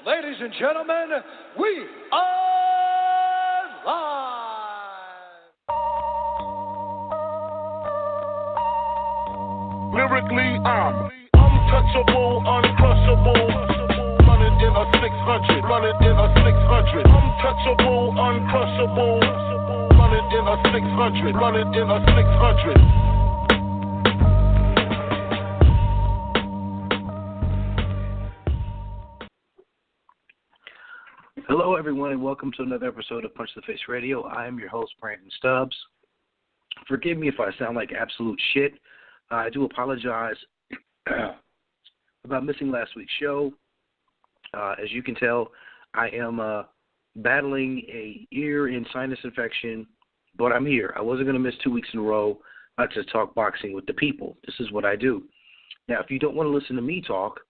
Ladies and gentlemen, we are live. Lyrically, I'm untouchable, uncrushable. Running in a 600, running in a 600. Untouchable, uncrushable. Running in a 600, running in a 600. Hello, everyone, and welcome to another episode of Punch the Face Radio. I am your host, Brandon Stubbs. Forgive me if I sound like absolute shit. I do apologize about missing last week's show. As you can tell, I am battling a ear and sinus infection, but I'm here. I wasn't going to miss 2 weeks in a row to talk boxing with the people. This is what I do. Now, if you don't want to listen to me talk,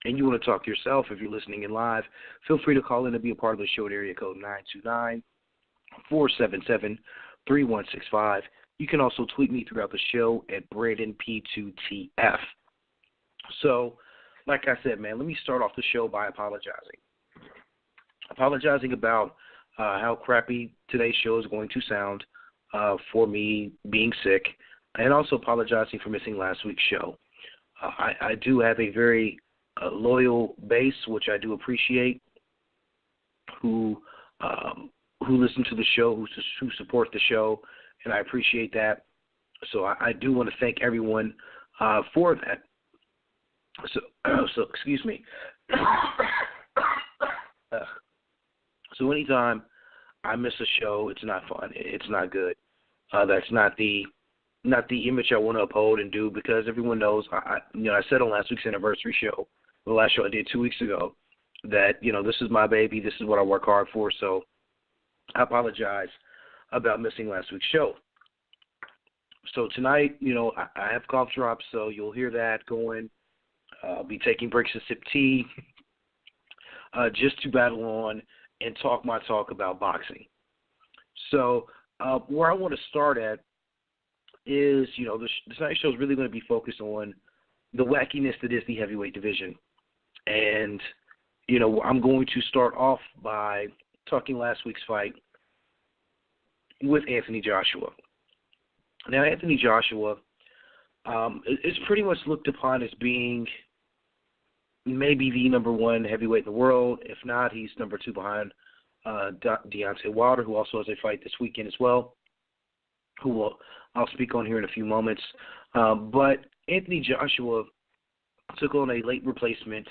and you want to talk yourself, if you're listening in live, feel free to call in and be a part of the show at area code 929-477-3165. You can also tweet me throughout the show at BrandonP2TF. So, like I said, man, let me start off the show by apologizing. Apologizing about how crappy today's show is going to sound for me being sick, and also apologizing for missing last week's show. I do have a very loyal base, which I do appreciate, who listen to the show, who support the show, and I appreciate that. So I do want to thank everyone for that. So excuse me. So anytime I miss a show, it's not fun. It's not good. That's not the image I want to uphold and do, because everyone knows. I said on last week's anniversary show, the last show I did 2 weeks ago, that, this is my baby, this is what I work hard for, so I apologize about missing last week's show. So tonight, I have cough drops, so you'll hear that going. I'll be taking breaks to sip tea, just to battle on and talk my talk about boxing. So where I want to start at is, this night's show is really going to be focused on the wackiness that is the heavyweight division. And, I'm going to start off by talking last week's fight with Anthony Joshua. Now, Anthony Joshua is pretty much looked upon as being maybe the number one heavyweight in the world. If not, he's number two behind Deontay Wilder, who also has a fight this weekend as well, I'll speak on here in a few moments. But Anthony Joshua took on a late replacement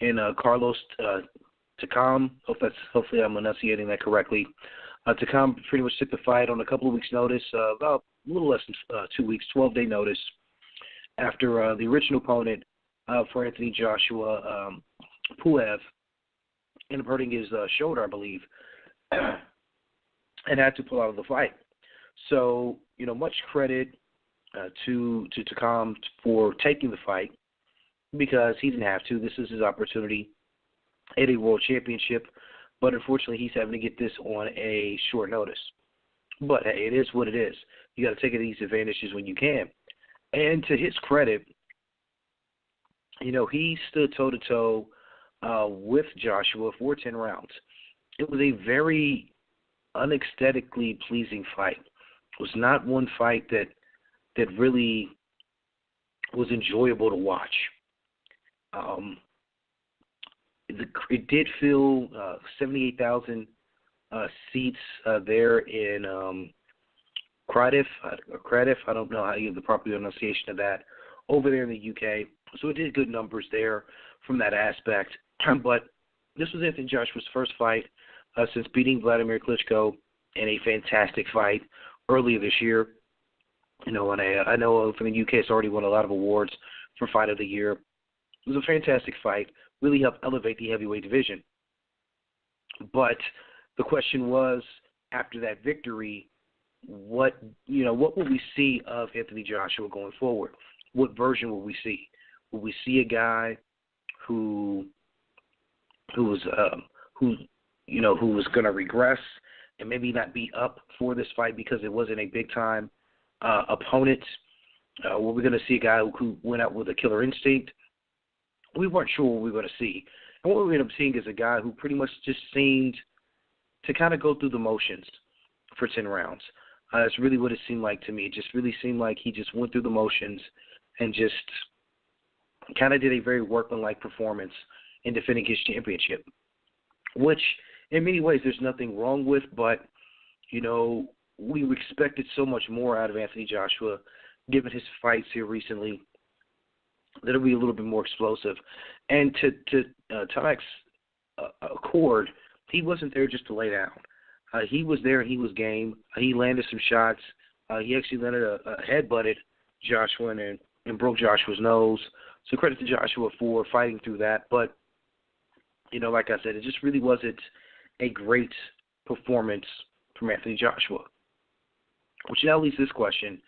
in Carlos Takam. Hopefully I'm enunciating that correctly. Takam pretty much took the fight on a couple of weeks' notice, about a little less than 2 weeks, 12-day notice, after the original opponent for Anthony Joshua, Pulev, ended up hurting his shoulder, I believe, and had to pull out of the fight. So, much credit to Takam for taking the fight, because he didn't have to. This is his opportunity at a world championship, but unfortunately he's having to get this on a short notice. But hey, it is what it is. You got to take these advantages when you can. And to his credit, he stood toe-to-toe with Joshua for 10 rounds. It was a very unaesthetically pleasing fight. It was not one fight that really was enjoyable to watch. It did fill 78,000 seats there in Cardiff. I don't know how you have the proper pronunciation of that, over there in the UK. So it did good numbers there from that aspect. But this was Anthony Joshua's first fight since beating Vladimir Klitschko in a fantastic fight earlier this year. And I know from the UK it's already won a lot of awards for Fight of the Year. It was a fantastic fight, really helped elevate the heavyweight division. But the question was, after that victory, what will we see of Anthony Joshua going forward? What version will we see? Will we see a guy who was going to regress and maybe not be up for this fight because it wasn't a big time opponent? Were we going to see a guy who went out with a killer instinct? We weren't sure what we were going to see. And what we ended up seeing is a guy who pretty much just seemed to kind of go through the motions for 10 rounds. That's really what it seemed like to me. It just really seemed like he just went through the motions and just kind of did a very workmanlike performance in defending his championship, which in many ways there's nothing wrong with, but, you know, we expected so much more out of Anthony Joshua, given his fights here recently, that it'll be a little bit more explosive. And to Tamek's accord, he wasn't there just to lay down. He was there and he was game. He landed some shots. He actually landed a headbutted Joshua and broke Joshua's nose. So credit to Joshua for fighting through that. But, you know, like I said, it just really wasn't a great performance from Anthony Joshua. Which now leaves this question.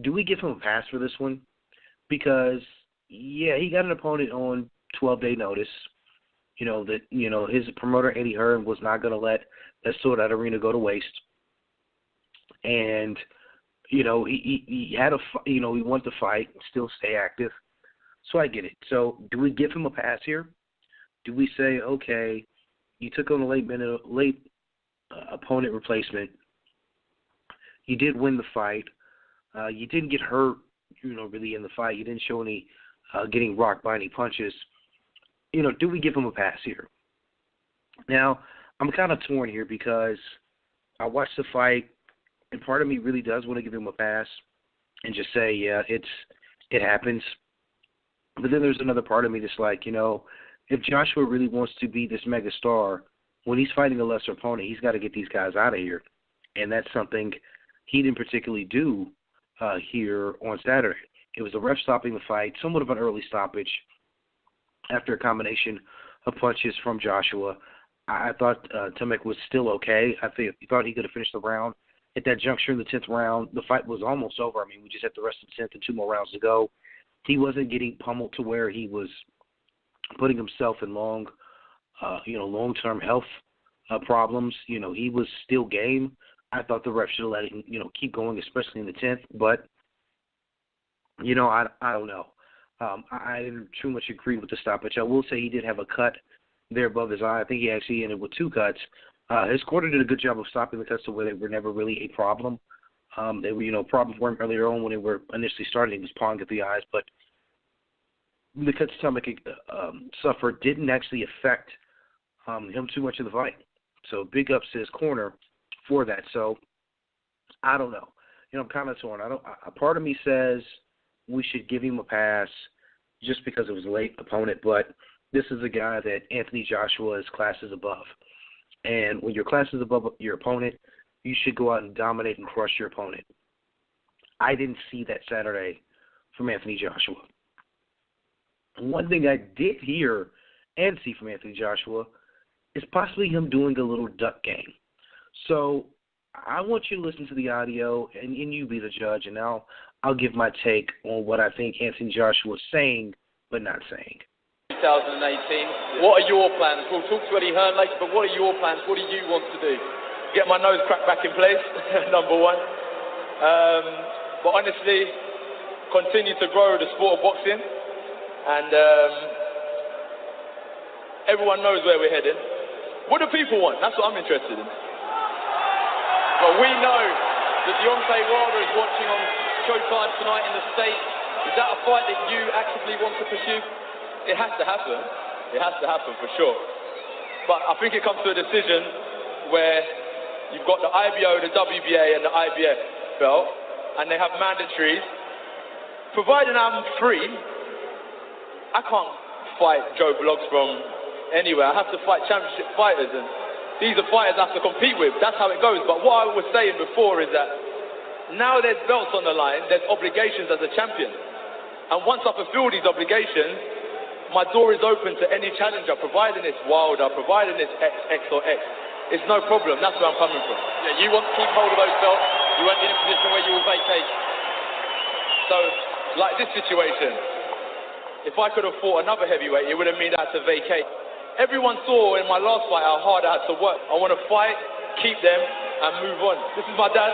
Do we give him a pass for this one? Because, yeah, he got an opponent on 12-day notice. You know, that, you know, his promoter, Eddie Hearn, was not going to let that sold-out arena go to waste. And, you know, he had he wanted to fight, still stay active. So I get it. So do we give him a pass here? Do we say, okay, you took on a late opponent replacement. You did win the fight. You didn't get hurt, you know, really in the fight. You didn't show any getting rocked by any punches. You know, do we give him a pass here? Now, I'm kind of torn here because I watched the fight, and part of me really does want to give him a pass and just say, yeah, it happens. But then there's another part of me that's like, you know, if Joshua really wants to be this mega star, when he's fighting a lesser opponent, he's got to get these guys out of here. And that's something he didn't particularly do here on Saturday. It was the ref stopping the fight, somewhat of an early stoppage after a combination of punches from Joshua. I thought Tamek was still okay. I thought he could have finished the round. At that juncture in the 10th round, the fight was almost over. I mean, we just had the rest of the 10th and 2 more rounds to go. He wasn't getting pummeled to where he was putting himself in long-term health problems. You know, he was still game. I thought the ref should have let him, you know, keep going, especially in the 10th. But, you know, I don't know. I didn't too much agree with the stoppage. I will say he did have a cut there above his eye. I think he actually ended with 2 cuts. His corner did a good job of stopping the cuts to where they were never really a problem. They were, you know, problems weren't earlier on when they were initially starting. He was pawing at the eyes, but the cuts Tamek suffered didn't actually affect him too much in the fight. So big ups to his corner for that. So I don't know. You know, I'm kind of torn. A part of me says we should give him a pass just because it was a late opponent, but this is a guy that Anthony Joshua is classes above. And when your class is above your opponent, you should go out and dominate and crush your opponent. I didn't see that Saturday from Anthony Joshua. One thing I did hear and see from Anthony Joshua is possibly him doing a little duck game. So I want you to listen to the audio, and you be the judge, and I'll give my take on what I think Anthony Joshua is saying but not saying. 2018, what are your plans? We'll talk to Eddie Hearn later, but what are your plans? What do you want to do? Get my nose cracked back in place, number one. But honestly, continue to grow the sport of boxing. And everyone knows where we're heading. What do people want? That's what I'm interested in. But we know that Deontay Wilder is watching on Showtime tonight in the States. Is that a fight that you actively want to pursue? It has to happen. It has to happen for sure. But I think it comes to a decision where you've got the IBO, the WBA, and the IBF belt, and they have mandatories. Providing I'm free, I can't fight Joe Bloggs from anywhere. I have to fight championship fighters, and these are fighters I have to compete with. That's how it goes. But what I was saying before is that now there's belts on the line, there's obligations as a champion. And once I fulfill these obligations, my door is open to any challenger, providing it's Wilder, providing it's X or X. It's no problem. That's where I'm coming from. Yeah, you want to keep hold of those belts. You weren't in a position where you will vacate. So, like this situation, if I could have fought another heavyweight, it would have meant I had to vacate. Everyone saw in my last fight how hard I had to work. I want to fight, keep them, and move on. This is my dad,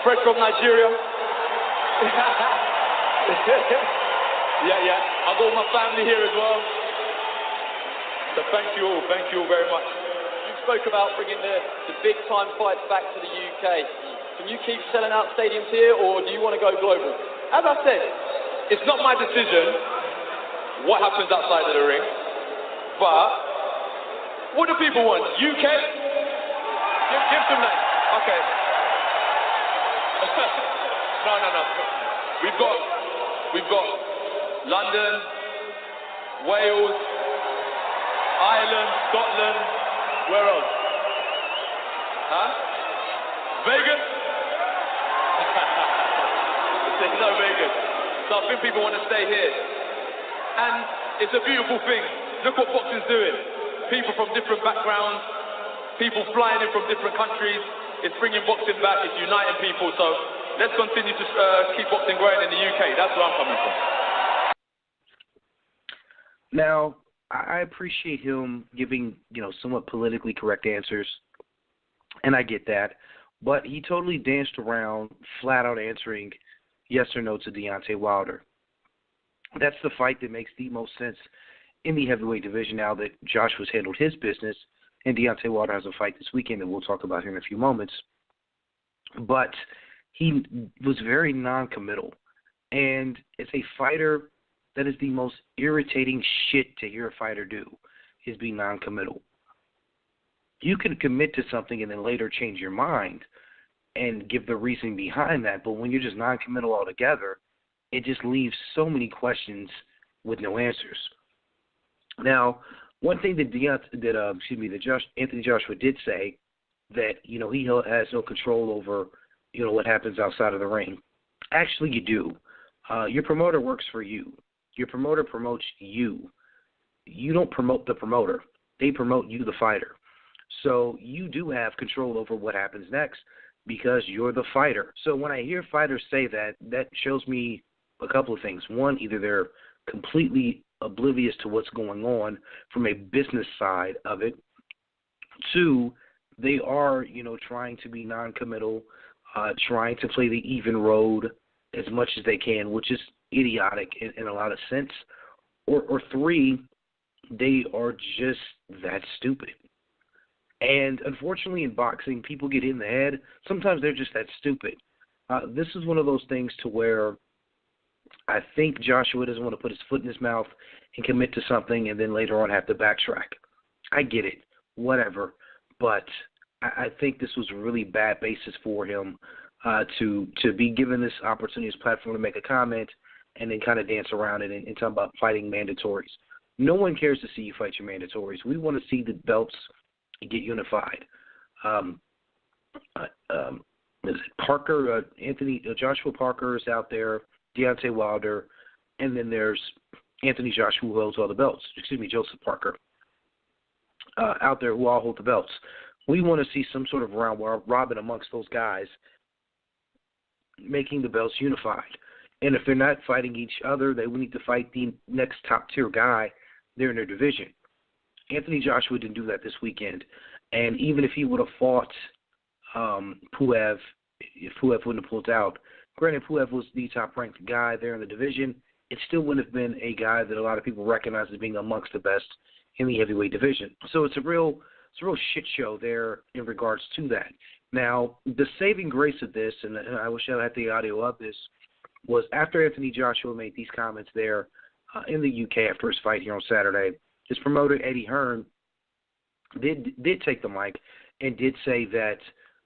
fresh from Nigeria. Yeah. I got my family here as well. So thank you all very much. You spoke about bringing the big-time fights back to the UK. Can you keep selling out stadiums here, or do you want to go global? As I said, it's not my decision what happens outside of the ring, but what do people want? UK? Give some names. Okay. No. We've got London, Wales, Ireland, Scotland, where else? Huh? Vegas? There's no Vegas. So I think people want to stay here. And it's a beautiful thing. Look what boxing's doing. People from different backgrounds, people flying in from different countries. It's bringing boxing back, it's uniting people. So let's continue to keep boxing growing in the UK. That's where I'm coming from. Now, I appreciate him giving, somewhat politically correct answers, and I get that. But he totally danced around, flat out answering yes or no to Deontay Wilder. That's the fight that makes the most sense in the heavyweight division now that Joshua's handled his business, and Deontay Wilder has a fight this weekend that we'll talk about here in a few moments. But he was very non-committal, and it's a fighter that is the most irritating shit to hear a fighter do, is be non-committal. You can commit to something and then later change your mind and give the reason behind that, but when you're just non-committal altogether, it just leaves so many questions with no answers. Now, one thing that Anthony Joshua did say, that he has no control over what happens outside of the ring. Actually, you do. Your promoter works for you. Your promoter promotes you. You don't promote the promoter. They promote you, the fighter. So you do have control over what happens next because you're the fighter. So when I hear fighters say that, that shows me a couple of things. One, either they're completely oblivious to what's going on from a business side of it. Two, they are, trying to be non-committal, trying to play the even road as much as they can, which is idiotic in a lot of sense. Or three, they are just that stupid. And unfortunately in boxing, people get in the head. Sometimes they're just that stupid. This is one of those things to where I think Joshua doesn't want to put his foot in his mouth and commit to something and then later on have to backtrack. I get it, whatever. But I think this was a really bad basis for him to be given this opportunity, this platform to make a comment and then kind of dance around it and talk about fighting mandatories. No one cares to see you fight your mandatories. We want to see the belts get unified. Joshua Parker is out there, Deontay Wilder, and then there's Anthony Joshua who holds all the belts. Joseph Parker out there who all hold the belts. We want to see some sort of round robin amongst those guys, making the belts unified. And if they're not fighting each other, they will need to fight the next top-tier guy there in their division. Anthony Joshua didn't do that this weekend. And even if he would have fought Puev, if Puev wouldn't have pulled out, granted Puev was the top-ranked guy there in the division, it still wouldn't have been a guy that a lot of people recognize as being amongst the best in the heavyweight division. So it's a real shit show there in regards to that. Now, the saving grace of this, and I wish I had the audio of this, was after Anthony Joshua made these comments there in the UK after his fight here on Saturday, his promoter, Eddie Hearn, did take the mic and did say that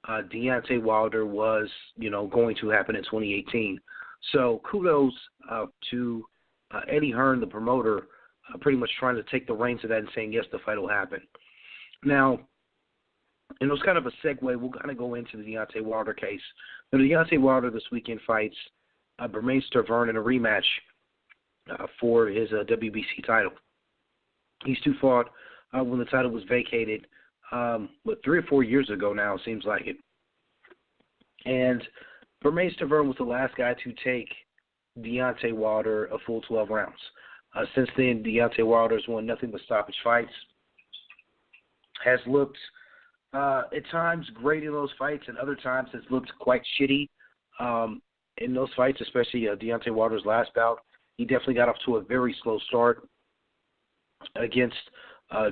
Deontay Wilder was, going to happen in 2018. So kudos to Eddie Hearn, the promoter, pretty much trying to take the reins of that and saying, yes, the fight will happen. Now, and it was kind of a segue. We'll kind of go into the Deontay Wilder case. Now, Deontay Wilder this weekend fights Bermane Stiverne in a rematch for his WBC title. These two fought when the title was vacated, 3 or 4 years ago now, it seems like it. And Bermane Stiverne was the last guy to take Deontay Wilder a full 12 rounds. Since then, Deontay Wilder has won nothing but stoppage fights, has looked at times great in those fights, and other times has looked quite shitty in those fights, especially Deontay Wilder's last bout. He definitely got off to a very slow start against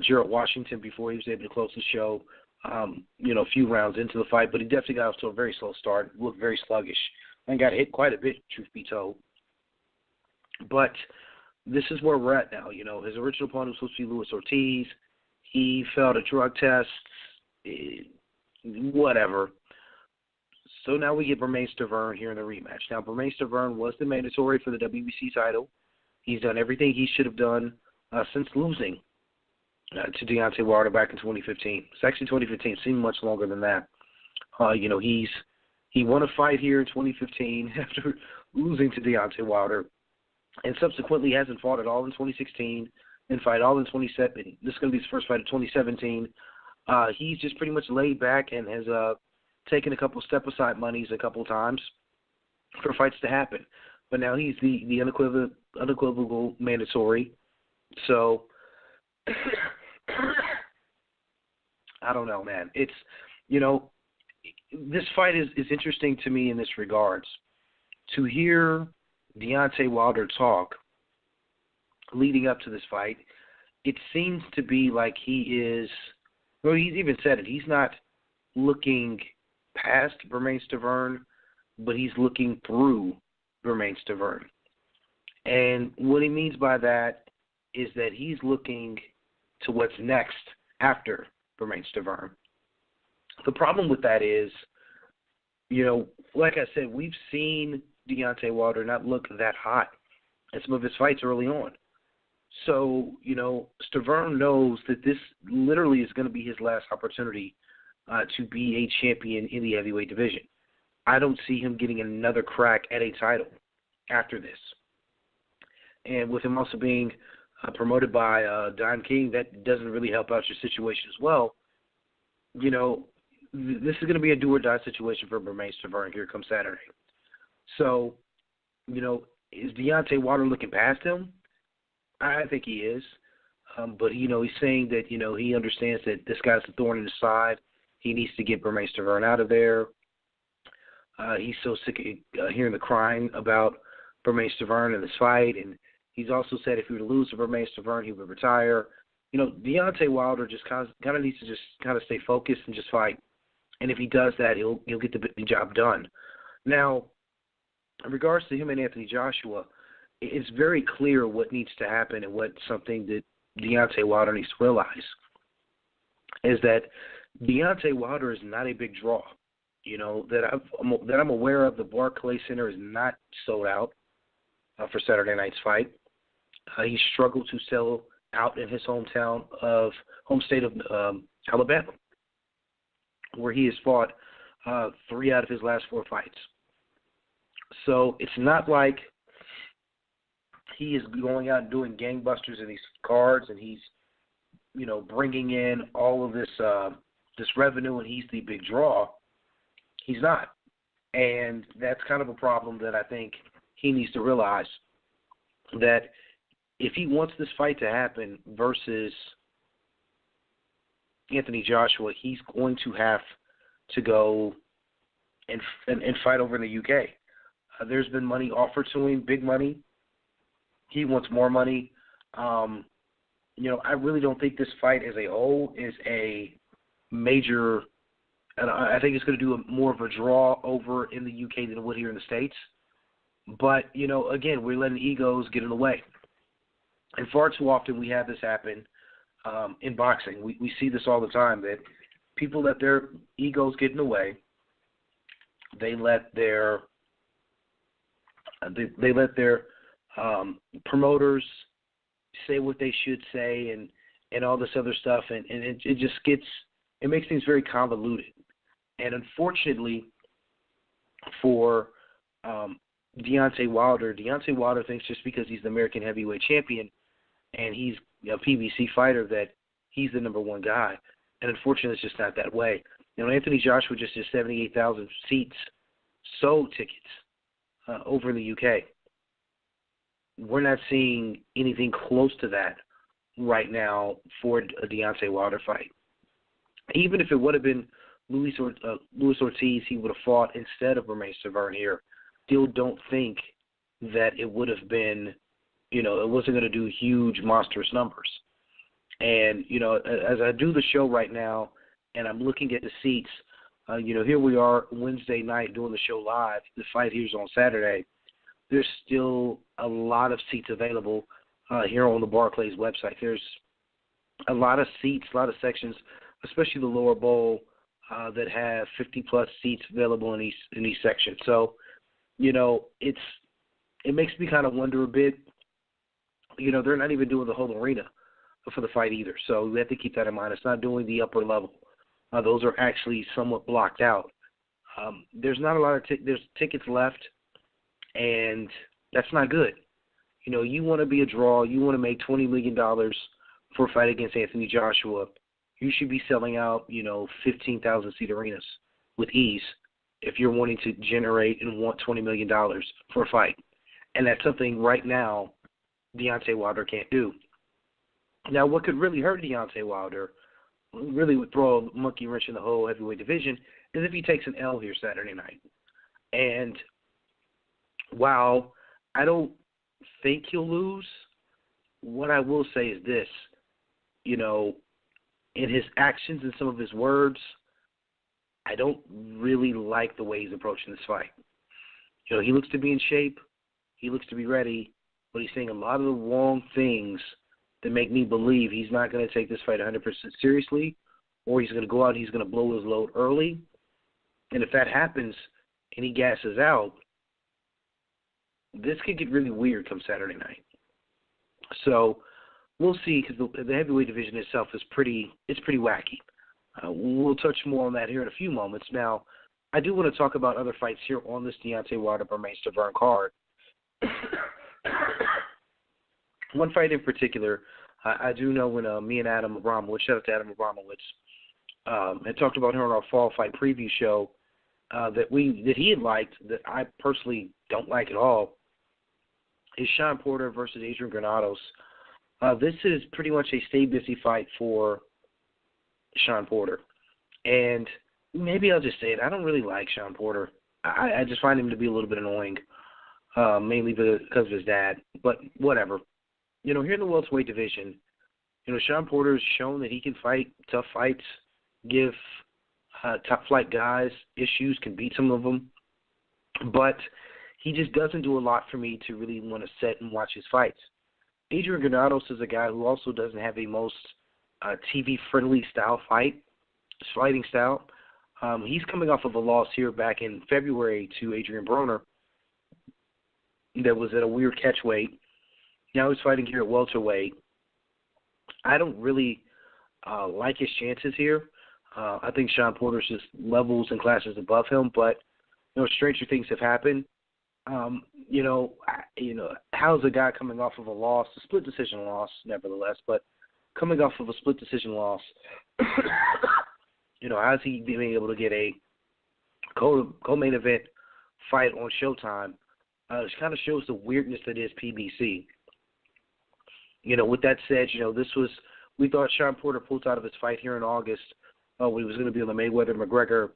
Gerald Washington before he was able to close the show, a few rounds into the fight, but he definitely got off to a very slow start, looked very sluggish, and got hit quite a bit, truth be told. But this is where we're at now. His original opponent was supposed to be Luis Ortiz. He failed a drug test, whatever. So now we get Bermane Stiverne here in the rematch. Now, Bermane Stiverne was the mandatory for the WBC title. He's done everything he should have done since losing to Deontay Wilder back in 2015. It's actually 2015. It seemed much longer than that. He won a fight here in 2015 after losing to Deontay Wilder, and subsequently hasn't fought at all in 2016 and fight all in 2017. This is going to be his first fight of 2017. He's just pretty much laid back and has taken a couple step-aside monies a couple times for fights to happen. But now he's the unequivocal mandatory. So, I don't know, man. It's, this fight is interesting to me in this regards. To hear Deontay Wilder talk leading up to this fight, it seems to be like he is, well, he's even said it, he's not looking past Bermane Stiverne, but he's looking through Bermane Stiverne. And what he means by that is that he's looking to what's next after Bermane Stiverne. The problem with that is, like I said, we've seen Deontay Wilder not look that hot in some of his fights early on. So, Stiverne knows that this literally is going to be his last opportunity to be a champion in the heavyweight division. I don't see him getting another crack at a title after this. And with him also being promoted by Don King, that doesn't really help out your situation as well. This is going to be a do-or-die situation for Bermane Stiverne here come Saturday. So, is Deontay Wilder looking past him? I think he is. But, he's saying that, he understands that this guy's a thorn in his side. He needs to get Bermane Stiverne out of there. He's so sick of hearing the crying about Bermane Stiverne in this fight. And he's also said if he were to lose to Bermane Stiverne, he would retire. Deontay Wilder just kind of needs to just kind of stay focused and just fight. And if he does that, he'll get the job done. Now, in regards to him and Anthony Joshua, it's very clear what needs to happen and what something that Deontay Wilder needs to realize is that Deontay Wilder is not a big draw. That I'm aware of. The Barclays Center is not sold out for Saturday night's fight. He struggled to sell out in his home state of Alabama, where he has fought 3 out of his last 4 fights. So it's not like he is going out and doing gangbusters in these cards, and he's, bringing in all of this revenue, and he's the big draw. He's not, and that's kind of a problem that I think he needs to realize, that if he wants this fight to happen versus Anthony Joshua, he's going to have to go and fight over in the UK. There's been money offered to him, big money. He wants more money. I really don't think this fight as a whole is a major, and I think it's going to do more of a draw over in the UK than it would here in the States. But, again, we're letting egos get in the way. And far too often we have this happen in boxing. We see this all the time, that people let their egos get in the way. They let their promoters say what they should say and all this other stuff, and it just it makes things very convoluted. And unfortunately for Deontay Wilder thinks just because he's the American heavyweight champion and he's a PBC fighter that he's the number one guy. And unfortunately, it's just not that way. Anthony Joshua just did 78,000 seats, sold tickets over in the UK. We're not seeing anything close to that right now for a Deontay Wilder fight. Even if it would have been Luis Ortiz, he would have fought instead of Bermane Stiverne here. Still don't think that it would have been, it wasn't going to do huge monstrous numbers. And, as I do the show right now and I'm looking at the seats, here we are Wednesday night doing the show live. The fight here's on Saturday. There's still a lot of seats available here on the Barclays website. There's a lot of seats, a lot of sections, especially the lower bowl, that have 50-plus seats available in each section. So, it makes me kind of wonder a bit. They're not even doing the whole arena for the fight either. So we have to keep that in mind. It's not doing the upper level. Those are actually somewhat blocked out. There's not a lot of there's tickets left, and that's not good. You want to be a draw. You want to make $20 million for a fight against Anthony Joshua. You should be selling out, 15,000-seat arenas with ease if you're wanting to generate and want $20 million for a fight. And that's something right now Deontay Wilder can't do. Now, what could really hurt Deontay Wilder, really would throw a monkey wrench in the whole heavyweight division, is if he takes an L here Saturday night. And while I don't think he'll lose, what I will say is this, in his actions and some of his words, I don't really like the way he's approaching this fight. He looks to be in shape. He looks to be ready, but he's saying a lot of the wrong things that make me believe he's not going to take this fight 100% seriously, or he's going to go out and he's going to blow his load early. And if that happens and he gasses out, this could get really weird come Saturday night. So we'll see, because the heavyweight division itself is pretty wacky. We'll touch more on that here in a few moments. Now, I do want to talk about other fights here on this Deontay Wilder Bermane Stiverne card. One fight in particular, I do know when me and Adam Abramowitz, shout out to Adam Abramowitz, had talked about her on our fall fight preview show, that he had liked, that I personally don't like at all, is Shawn Porter versus Adrian Granados. This is pretty much a stay busy fight for Shawn Porter. And maybe I'll just say it, I don't really like Shawn Porter. I just find him to be a little bit annoying, mainly because of his dad. But whatever. Here in the welterweight division, Shawn Porter's shown that he can fight tough fights, give top flight guys issues, can beat some of them. But he just doesn't do a lot for me to really want to sit and watch his fights. Adrian Granados is a guy who also doesn't have a most TV-friendly fighting style. He's coming off of a loss here back in February to Adrian Broner that was at a weird catchweight. Now he's fighting here at welterweight. I don't really like his chances here. I think Shawn Porter's just levels and classes above him, but stranger things have happened. How's a guy coming off of a loss, a split decision loss, nevertheless, but coming off of a split decision loss, how's he being able to get a co-main event fight on Showtime? It kind of shows the weirdness that is PBC. With that said, we thought Shawn Porter pulled out of his fight here in August when he was going to be on the Mayweather-McGregor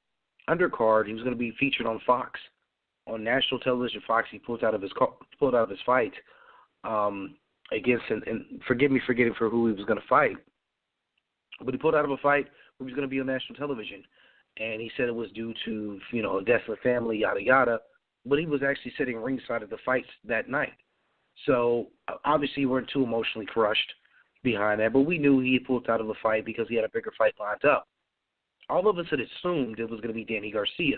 undercard. He was going to be featured on Fox, on national television. Fox, he pulled out of his fight against, and forgive me for forgetting for who he was going to fight, but he pulled out of a fight where he was going to be on national television, and he said it was due to, a desolate family, yada, yada, but he was actually sitting ringside of the fights that night. So, obviously, we weren't too emotionally crushed behind that, but we knew he had pulled out of the fight because he had a bigger fight lined up. All of us had assumed it was going to be Danny Garcia.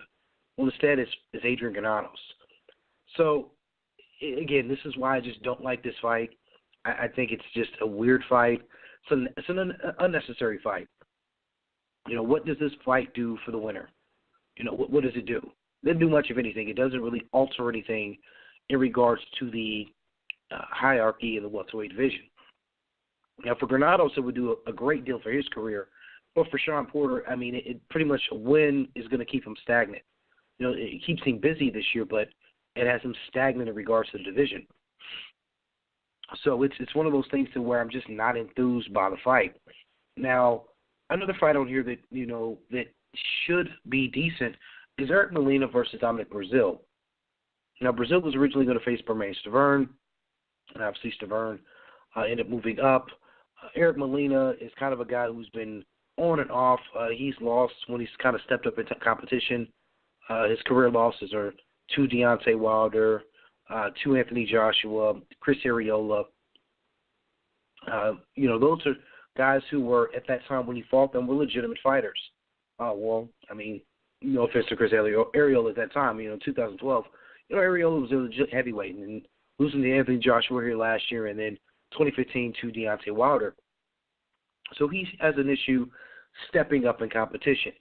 Well, instead, it's Adrian Granados. So, again, this is why I just don't like this fight. I think it's just a weird fight. It's an unnecessary fight. What does this fight do for the winner? What does it do? It doesn't do much of anything. It doesn't really alter anything in regards to the hierarchy in the welterweight division. Now, for Granados, it would do a great deal for his career. But for Shawn Porter, it pretty much a win is going to keep him stagnant. It keeps him busy this year, but it has him stagnant in regards to the division. So it's one of those things to where I'm just not enthused by the fight. Now, another fight on here that, that should be decent is Eric Molina versus Dominic Breazeale. Now, Breazeale was originally going to face Bermane Stiverne, and obviously Stiverne ended up moving up Eric Molina is kind of a guy who's been on and off. He's lost when he's kind of stepped up into competition. His career losses are to Deontay Wilder, to Anthony Joshua, Chris Arreola. Those are guys who were, at that time when he fought them, were legitimate fighters. No offense to Chris Arreola at that time, 2012. Arreola was a legit heavyweight, and losing to Anthony Joshua here last year, and then 2015 to Deontay Wilder. So he has an issue stepping up in competition.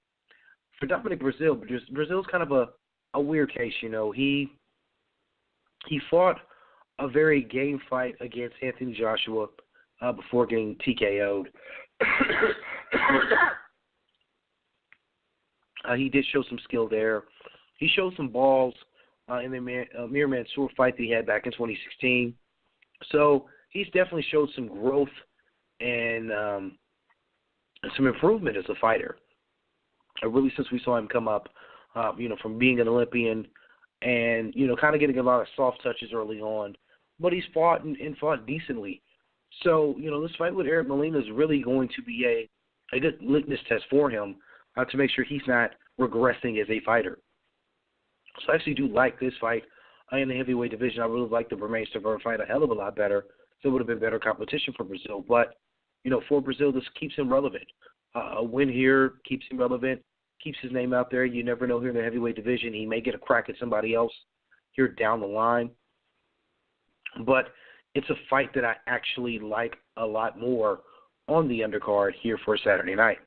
For Dominic Brazil's kind of a weird case, He fought a very game fight against Anthony Joshua before getting TKO'd. He did show some skill there. He showed some balls in the Mir Mansour fight that he had back in 2016. So he's definitely showed some growth and some improvement as a fighter. Really, since we saw him come up, from being an Olympian and, kind of getting a lot of soft touches early on. But he's fought and fought decently. So, this fight with Eric Molina is really going to be a good litmus test for him to make sure he's not regressing as a fighter. So I actually do like this fight in the heavyweight division. I really like the Bermane Stiverne fight a hell of a lot better. So it would have been better competition for Brazil. But, for Brazil, this keeps him relevant. A win here keeps him relevant, keeps his name out there. You never know here in the heavyweight division. He may get a crack at somebody else here down the line. But it's a fight that I actually like a lot more on the undercard here for Saturday night.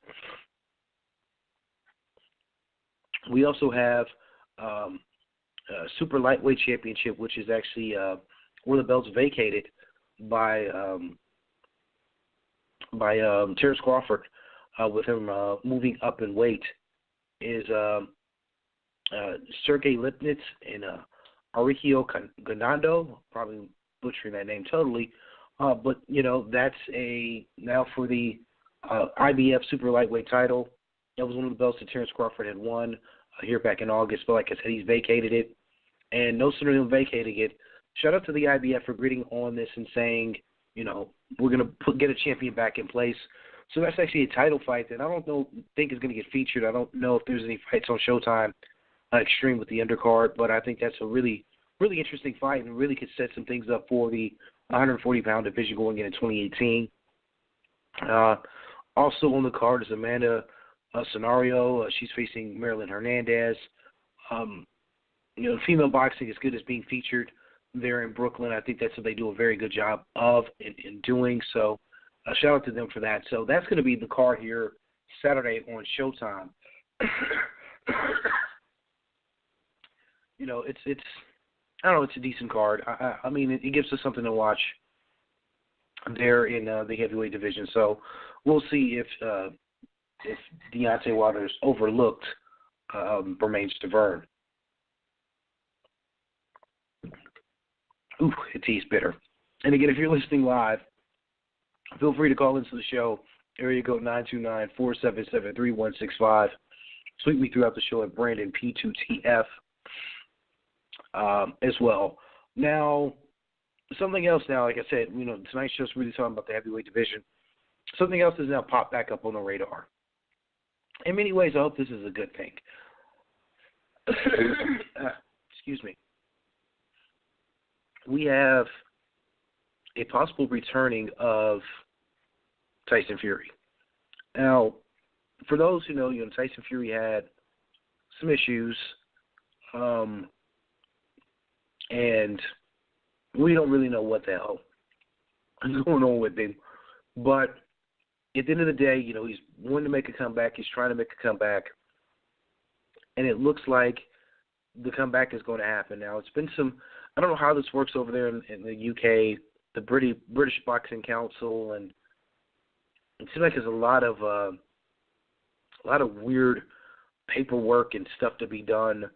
We also have Super Lightweight Championship, which is actually where the belt's vacated by Terrence Crawford, with him moving up in weight, is Sergey Lipnitz and Aurelio Ganando, probably butchering that name totally, but that's now for the IBF Super Lightweight title. That was one of the belts that Terrence Crawford had won here back in August, but like I said, he's vacated it, and no sooner than vacating it, shout out to the IBF for agreeing on this and saying, we're going to get a champion back in place. So that's actually a title fight that I don't think is going to get featured. I don't know if there's any fights on Showtime Extreme with the undercard, but I think that's a really, really interesting fight and really could set some things up for the 140-pound division going into 2018. Also on the card is Amanda Scenario. She's facing Marilyn Hernandez. Female boxing is good as being featured there in Brooklyn. I think that's what they do a very good job of in doing. So shout out to them for that. So that's going to be the card here Saturday on Showtime. It's I don't know, it's a decent card. I mean, it gives us something to watch there in the heavyweight division. So we'll see if Deontay Wilder's overlooked Bermane Stiverne. Ooh, it tastes bitter. And again, if you're listening live, feel free to call into the show. Area code 929-477-3165. Tweet me throughout the show at Brandon P2TF as well. Now, something else now, like I said, tonight's show's really talking about the heavyweight division. Something else has now popped back up on the radar. In many ways, I hope this is a good thing. Excuse me. We have a possible returning of Tyson Fury. Now, for those who know, Tyson Fury had some issues, and we don't really know what the hell is going on with him. But at the end of the day, he's wanting to make a comeback. He's trying to make a comeback, and it looks like the comeback is going to happen. Now, it's been I don't know how this works over there in the UK, the British Boxing Council, and it seems like there's a lot of weird paperwork and stuff to be done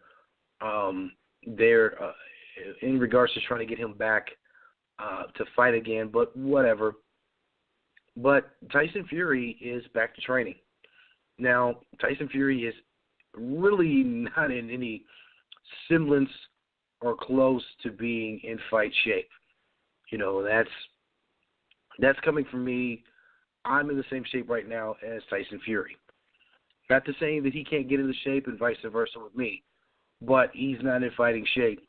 there in regards to trying to get him back to fight again, but whatever. But Tyson Fury is back to training. Now, Tyson Fury is really not in any semblance or close to being in fight shape. That's coming from me I'm in the same shape right now as Tyson Fury. Not to say that he can't get into shape and vice versa with me, but he's not in fighting shape.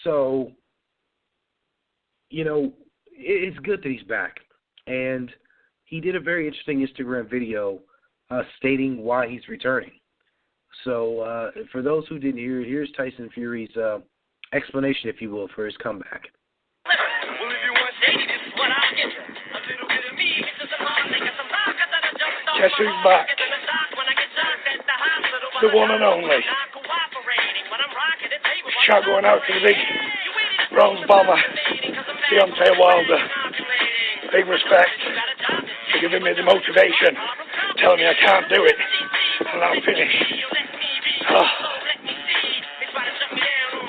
So, it's good that he's back. And he did a very interesting Instagram video stating why he's returning. So, for those who didn't hear it, here's Tyson Fury's explanation, if you will, for his comeback. Guess who's back? The one and only. Shout going out to the big bronze bomber, Deontay Wilder. Big respect for giving me the motivation, telling me I can't do it, and I'm finished. Oh.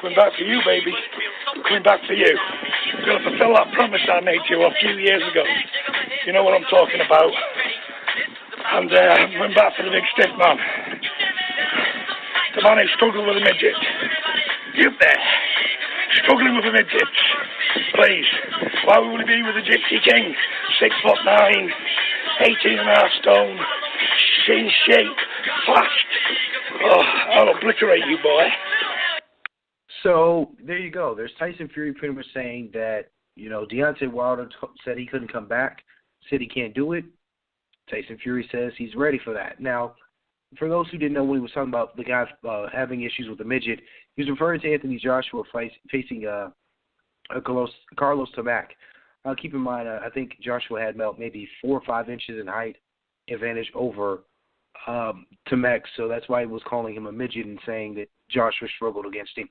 Coming back for you, baby. Coming back for you. I'm going to fulfill that promise I made to you a few years ago. You know what I'm talking about. And I'm back for the big stiff man. The man who struggled with a midget. You there. Struggling with a midget. Please. Why would he be with the Gypsy King? 6'9", 18.5 stone, in shape, fast. Oh, I'll obliterate you, boy. So there you go. There's Tyson Fury pretty much saying that, Deontay Wilder said he couldn't come back, said he can't do it. Tyson Fury says he's ready for that. Now, for those who didn't know when he was talking about the guy having issues with the midget, he was referring to Anthony Joshua facing Carlos Tomac. Keep in mind, I think Joshua had maybe 4 or 5 inches in height advantage over Tomac, so that's why he was calling him a midget and saying that Joshua struggled against him.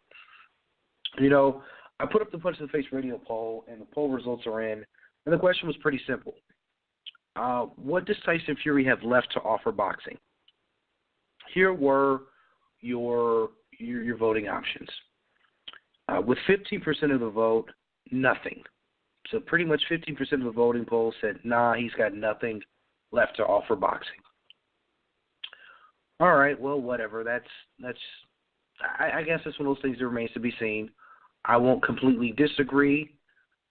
I put up the Punch to the Face radio poll, and the poll results are in, and the question was pretty simple. What does Tyson Fury have left to offer boxing? Here were your voting options. With 15% of the vote, nothing. So pretty much 15% of the voting poll said, nah, he's got nothing left to offer boxing. All right, well, whatever. I guess that's one of those things that remains to be seen. I won't completely disagree,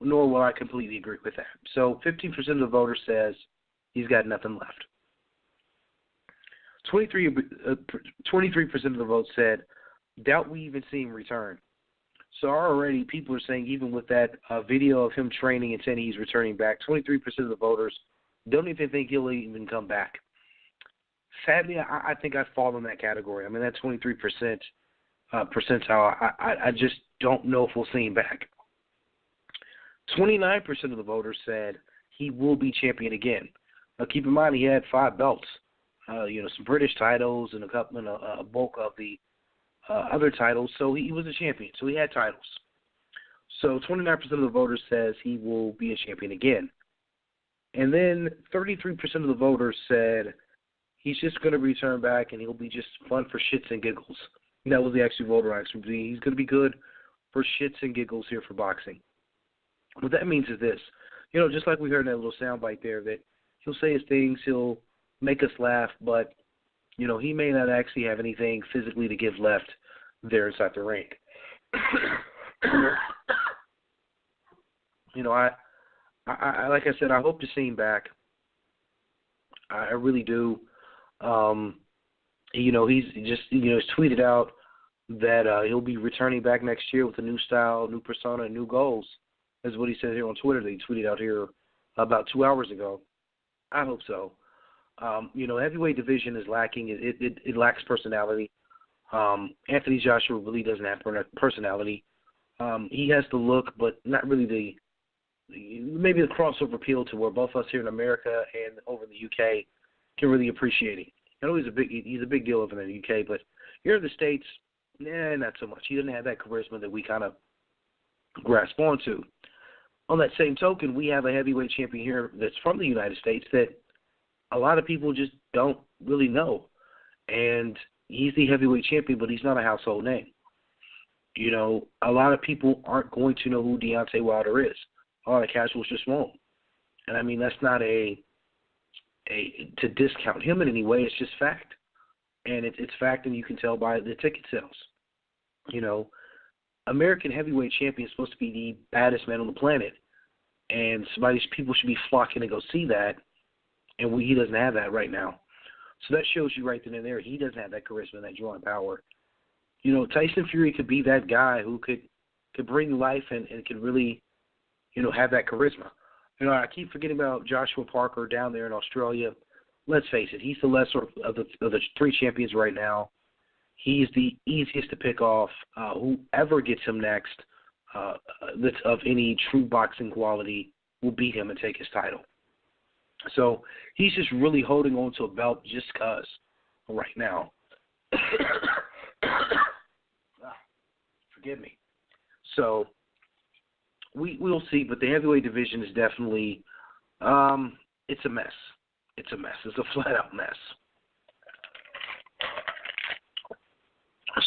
nor will I completely agree with that. So 15% of the voters says he's got nothing left. 23% of the vote said, doubt we even see him return. So already people are saying, even with that video of him training and saying he's returning back, 23% of the voters don't even think he'll even come back. Sadly, I think I fall in that category. I mean, that 23% percentile, I just don't know if we'll see him back. 29% of the voters said he will be champion again. Now, keep in mind, he had 5 belts, some British titles and a bulk of the other titles, so he was a champion, so he had titles. So 29% of the voters says he will be a champion again. And then 33% of the voters said he's just going to return back and he'll be just fun for shits and giggles. And that was the actual voter answer. He's going to be good for shits and giggles here for boxing. What that means is this. Just like we heard in that little soundbite there, that he'll say his things, he'll make us laugh, but he may not actually have anything physically to give left there inside the ring. I like I said, I hope to see him back. I really do. He's just, he's tweeted out that he'll be returning back next year with a new style, new persona, and new goals. That's what he said here on Twitter. That he tweeted out here about 2 hours ago. I hope so. Heavyweight division is lacking. It lacks personality. Anthony Joshua really doesn't have personality. He has the look, but not really maybe the crossover appeal to where both us here in America and over in the UK can really appreciate him. I know he's a big deal over in the UK, but here in the States, not so much. He doesn't have that charisma that we kind of grasp onto. On that same token, we have a heavyweight champion here that's from the United States that a lot of people just don't really know. And he's the heavyweight champion, but he's not a household name. A lot of people aren't going to know who Deontay Wilder is. A lot of casuals just won't. And I mean, that's not to discount him in any way. It's just fact. And it's fact, and you can tell by the ticket sales. American heavyweight champion is supposed to be the baddest man on the planet. And people should be flocking to go see that. and he doesn't have that right now. So that shows you right then and there he doesn't have that charisma and that drawing power. Tyson Fury could be that guy who could bring life and could really, have that charisma. I keep forgetting about Joshua Parker down there in Australia. Let's face it, he's the lesser of the three champions right now. He's the easiest to pick off. Whoever gets him next that's of any true boxing quality will beat him and take his title. So he's just really holding on to a belt just because right now. Forgive me. So we'll see, but the heavyweight division is definitely it's a mess. It's a mess. It's a flat-out mess.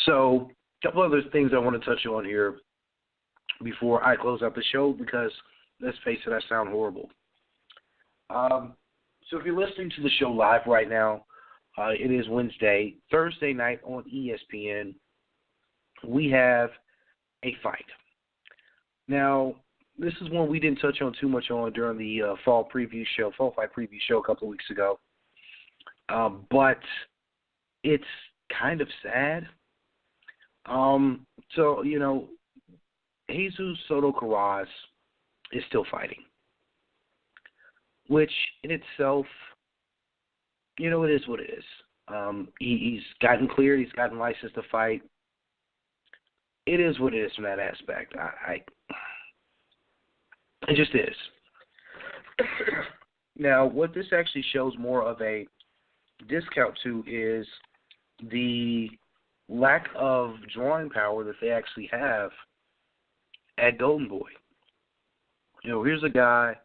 So a couple other things I want to touch on here before I close out the show because, let's face it, I sound horrible. So if you're listening to the show live right now, it is Wednesday. Thursday night on ESPN, we have a fight. Now, this is one we didn't touch on too much on during the fall fight preview show a couple of weeks ago. But it's kind of sad. So, Jesus Soto Karass is still fighting, which in itself, it is what it is. He's gotten cleared. He's gotten licensed to fight. It is what it is from that aspect. It just is. Now, what this actually shows more of a discount to is the lack of drawing power that they actually have at Golden Boy. Here's a guy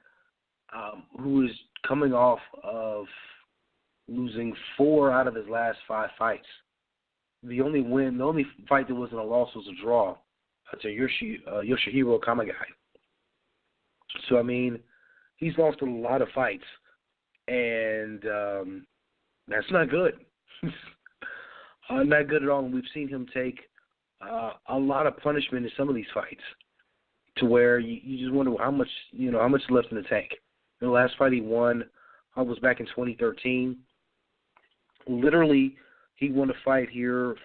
who is coming off of losing 4 out of his last 5 fights. The only fight that wasn't a loss was a draw to Yoshihiro Kamagai. So, he's lost a lot of fights, and that's not good. Not good at all. And we've seen him take a lot of punishment in some of these fights to where you just wonder how much is left in the tank. The last fight he won was back in 2013. Literally, he won a fight here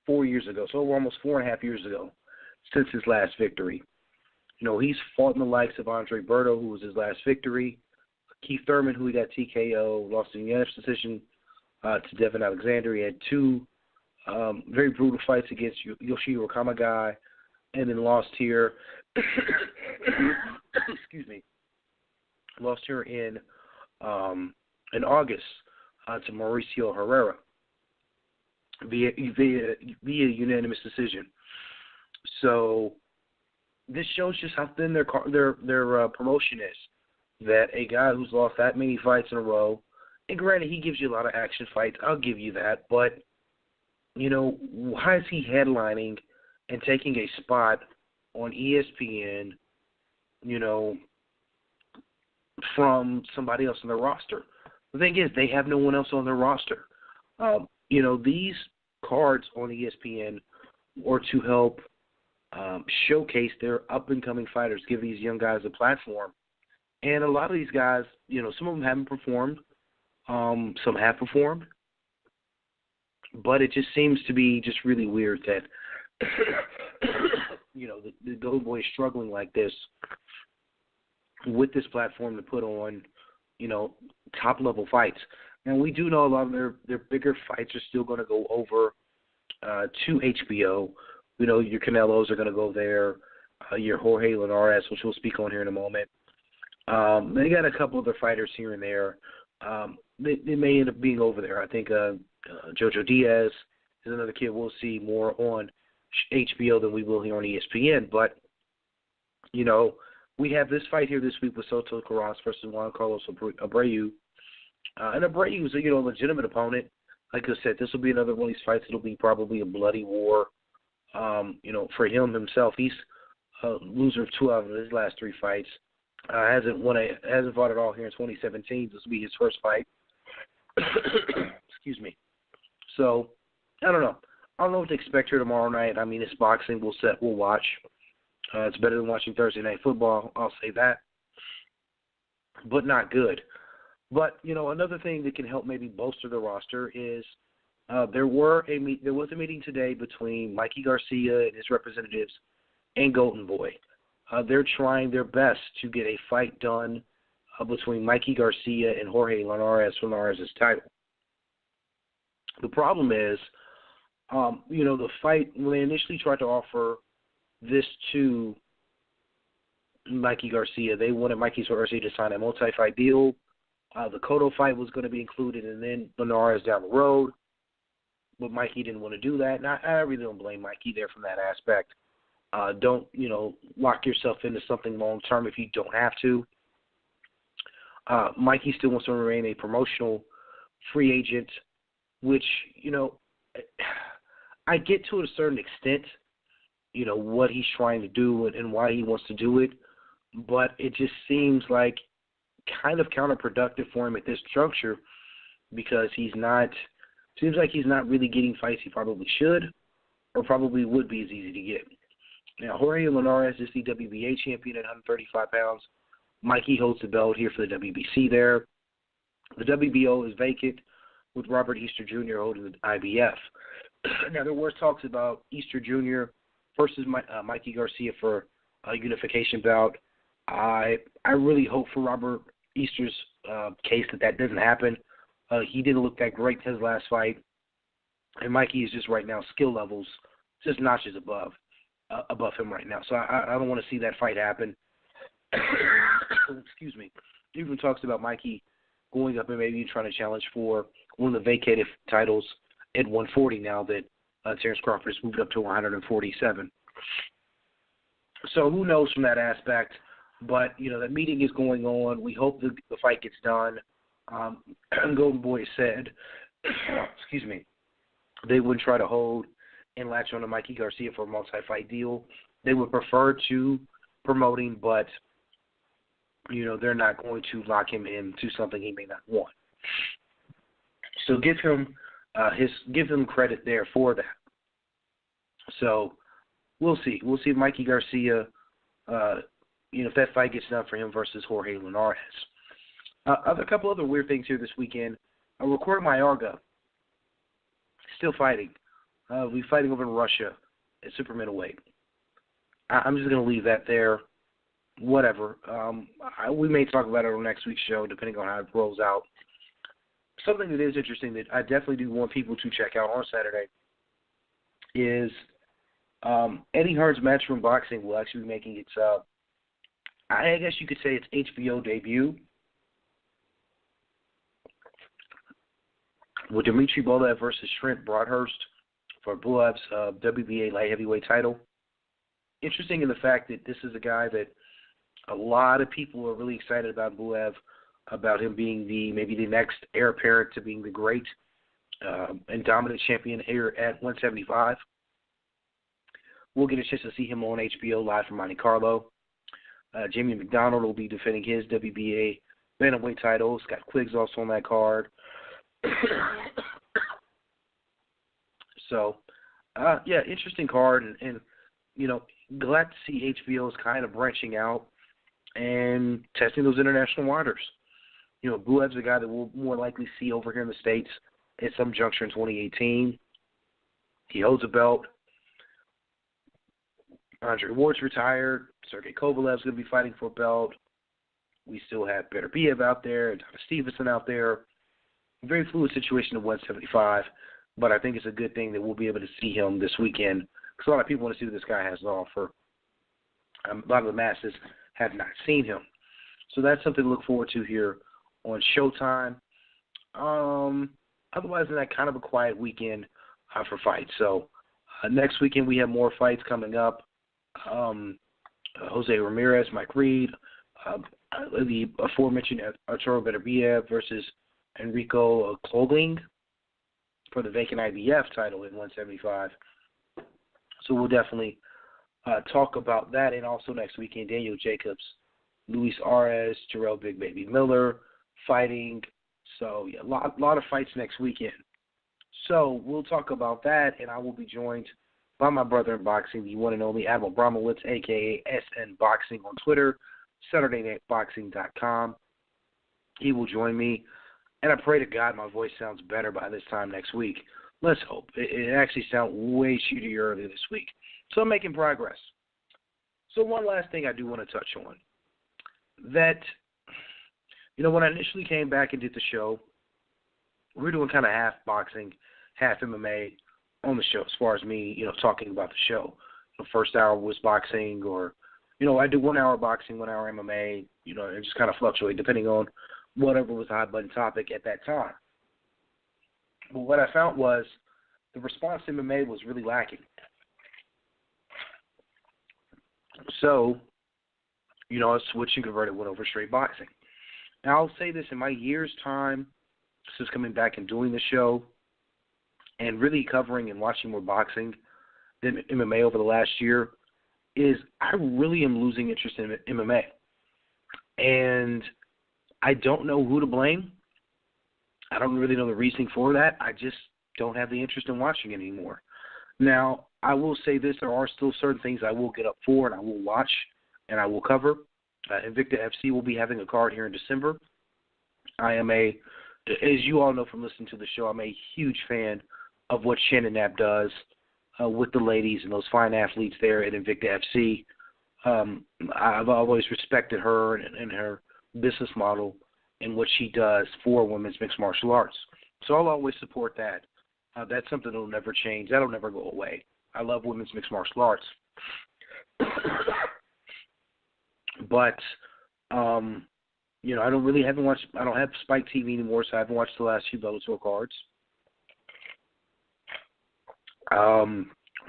4 years ago, so almost 4.5 years ago since his last victory. He's fought in the likes of Andre Berto, who was his last victory, Keith Thurman, who he got TKO, lost in unanimous decision to Devin Alexander. He had 2 very brutal fights against Yoshihiro Kamagai, and then lost here. Excuse me. Lost here in August to Mauricio Herrera via unanimous decision. So this shows just how thin their promotion is. That a guy who's lost that many fights in a row, and granted he gives you a lot of action fights, I'll give you that, but why is he headlining and taking a spot on ESPN, from somebody else on their roster? The thing is, they have no one else on their roster. These cards on ESPN are to help showcase their up-and-coming fighters, give these young guys a platform. And a lot of these guys, some of them haven't performed. Some have performed. But it just seems to be just really weird that, the Golden Boy is struggling like this with this platform to put on, top-level fights. Now, we do know a lot of their bigger fights are still going to go over to HBO. Your Canelos are going to go there, your Jorge Linares, which we'll speak on here in a moment. They got a couple other fighters here and there. They may end up being over there. I think Jojo Diaz is another kid we'll see more on HBO than we will here on ESPN. But, we have this fight here this week with Soto Karass versus Juan Carlos Abreu. And Abreu is a legitimate opponent. Like I said, this will be another one of these fights. It'll be probably a bloody war. For him himself, he's a loser of 2 out of his last 3 fights. Hasn't fought at all here in 2017. This will be his first fight. Excuse me. So, I don't know. I don't know what to expect here tomorrow night. It's boxing. We'll watch. It's better than watching Thursday Night Football. I'll say that. But not good. But, another thing that can help maybe bolster the roster is there was a meeting today between Mikey Garcia and his representatives and Golden Boy. They're trying their best to get a fight done between Mikey Garcia and Jorge Linares for Linares' title. The problem is, the fight, when they initially tried to offer this to Mikey Garcia, they wanted Mikey Garcia to sign a multi-fight deal. The Cotto fight was going to be included, and then Linares down the road. But Mikey didn't want to do that, and I really don't blame Mikey there from that aspect. Don't, lock yourself into something long-term if you don't have to. Mikey still wants to remain a promotional free agent, which, I get to a certain extent, what he's trying to do and why he wants to do it, but it just seems like kind of counterproductive for him at this juncture because seems like he's not really getting fights he probably should or probably would be as easy to get. Now, Jorge Linares is the WBA champion at 135 pounds. Mikey holds the belt here for the WBC there. The WBO is vacant with Robert Easter Jr. holding the IBF. Now, there were talks about Easter Jr. versus Mikey Garcia for a unification bout. I really hope for Robert Easter's case that doesn't happen. He didn't look that great in his last fight, and Mikey is just right now skill levels just notches above him right now. So I don't want to see that fight happen. Excuse me. Even talks about Mikey going up and maybe trying to challenge for one of the vacated titles at 140 now that Terrence Crawford has moved up to 147. So who knows from that aspect. But, the meeting is going on. We hope the fight gets done. Golden Boy said, excuse me, they wouldn't try to hold and latch on to Mikey Garcia for a multi-fight deal. They would prefer to promoting, but, they're not going to lock him into something he may not want. So give him credit there for that. So we'll see. We'll see if Mikey Garcia, if that fight gets done for him versus Jorge Linares. A couple other weird things here this weekend. Record Mayorga, still fighting. We'll be fighting over in Russia at super middleweight. I'm just going to leave that there. Whatever. We may talk about it on next week's show, depending on how it rolls out. Something that is interesting that I definitely do want people to check out on Saturday is Eddie Hearn's Matchroom Boxing will actually be making its, I guess you could say its HBO debut, with Dmitry Bulev versus Trent Broadhurst for Bulev's WBA light heavyweight title. Interesting in the fact that this is a guy that a lot of people are really excited about Bulev, about him being maybe the next heir apparent to being the great and dominant champion here at 175. We'll get a chance to see him on HBO live from Monte Carlo. Jamie McDonald will be defending his WBA bantamweight title. Scott Quigg's also on that card. So, interesting card, and glad to see HBO is kind of branching out and testing those international waters. Bulev's a guy that we'll more likely see over here in the States at some juncture in 2018. He holds a belt. Andre Ward's retired. Sergey Kovalev's going to be fighting for a belt. We still have Beterbiev out there, Donna Stevenson out there. Very fluid situation at 175, but I think it's a good thing that we'll be able to see him this weekend because a lot of people want to see what this guy has to offer. A lot of the masses have not seen him. So that's something to look forward to here on Showtime. Otherwise than that, kind of a quiet weekend for fights. So next weekend we have more fights coming up. Jose Ramirez, Mike Reed, the aforementioned Arturo Beterbiev versus Enrico Klogling for the vacant IBF title at 175. So we'll definitely talk about that. And also next weekend, Daniel Jacobs, Luis Arez, Terrell Big Baby Miller fighting. So, a lot of fights next weekend. So we'll talk about that, and I will be joined by my brother in boxing, the one and only Admiral Bromowitz, a.k.a. SN Boxing on Twitter, SaturdayNightBoxing.com. he will join me. And I pray to God my voice sounds better by this time next week. Let's hope. It actually sounds way shootier earlier this week. So I'm making progress. So one last thing I do want to touch on. That, when I initially came back and did the show, we were doing kind of half boxing, half MMA on the show as far as me, talking about the show. The first hour was boxing or, I do 1 hour boxing, 1 hour MMA, it just kind of fluctuate depending on whatever was the hot button topic at that time. But what I found was the response to MMA was really lacking. So, I switched and converted, went over straight boxing. Now, I'll say this, in my year's time since coming back and doing the show and really covering and watching more boxing than MMA over the last year, is I really am losing interest in MMA. And I don't know who to blame. I don't really know the reasoning for that. I just don't have the interest in watching it anymore. Now, I will say this. There are still certain things I will get up for and I will watch and I will cover. Invicta FC will be having a card here in December. I am as you all know from listening to the show, I'm a huge fan of what Shannon Knapp does with the ladies and those fine athletes there at Invicta FC. I've always respected her and her business model and what she does for women's mixed martial arts. So I'll always support that. That's something that will never change. That will never go away. I love women's mixed martial arts. But, I don't have Spike TV anymore, so I haven't watched the last few Bellator cards.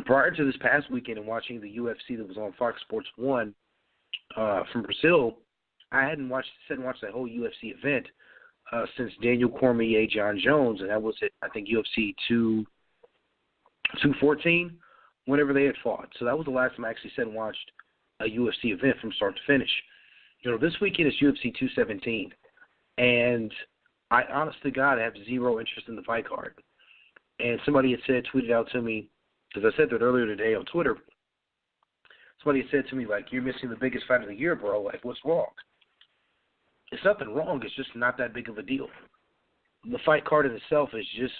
Prior to this past weekend and watching the UFC that was on Fox Sports 1 from Brazil, I hadn't watched that whole UFC event since Daniel Cormier, John Jones, and that was at, I think, UFC 214, whenever they had fought. So that was the last time I actually sat and watched a UFC event from start to finish. This weekend is UFC 217, and I, honest to God, have zero interest in the fight card. And somebody had tweeted out to me, because I said that earlier today on Twitter, somebody had said to me, you're missing the biggest fight of the year, bro. What's wrong? It's nothing wrong. It's just not that big of a deal. The fight card in itself is just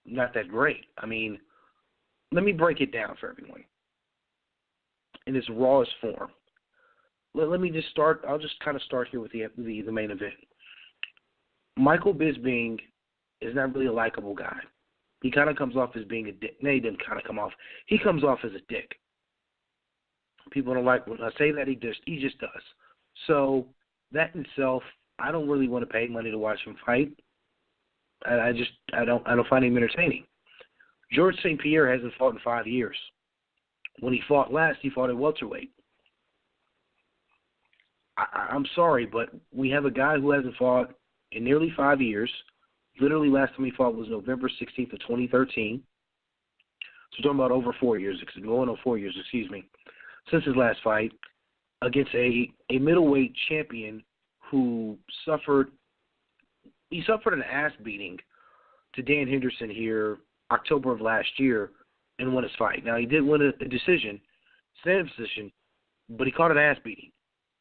not that great. I mean, let me break it down for everyone in its rawest form. Let me just start. I'll just kind of start here with the main event. Michael Bisping is not really a likable guy. He kind of comes off as being a dick. No, he didn't kind of come off. He comes off as a dick. People don't like when I say that. He just does. So that in itself, I don't really want to pay money to watch him fight. I don't find him entertaining. George St. Pierre hasn't fought in 5 years. When he fought last, he fought at welterweight. I'm sorry, but we have a guy who hasn't fought in nearly 5 years. Literally, last time he fought was November 16th of 2013. So we're talking about over 4 years, going on 4 years, since his last fight, against a middleweight champion who suffered an ass beating to Dan Henderson here October of last year and won his fight. Now, he did win a decision, standing position, but he caught an ass beating.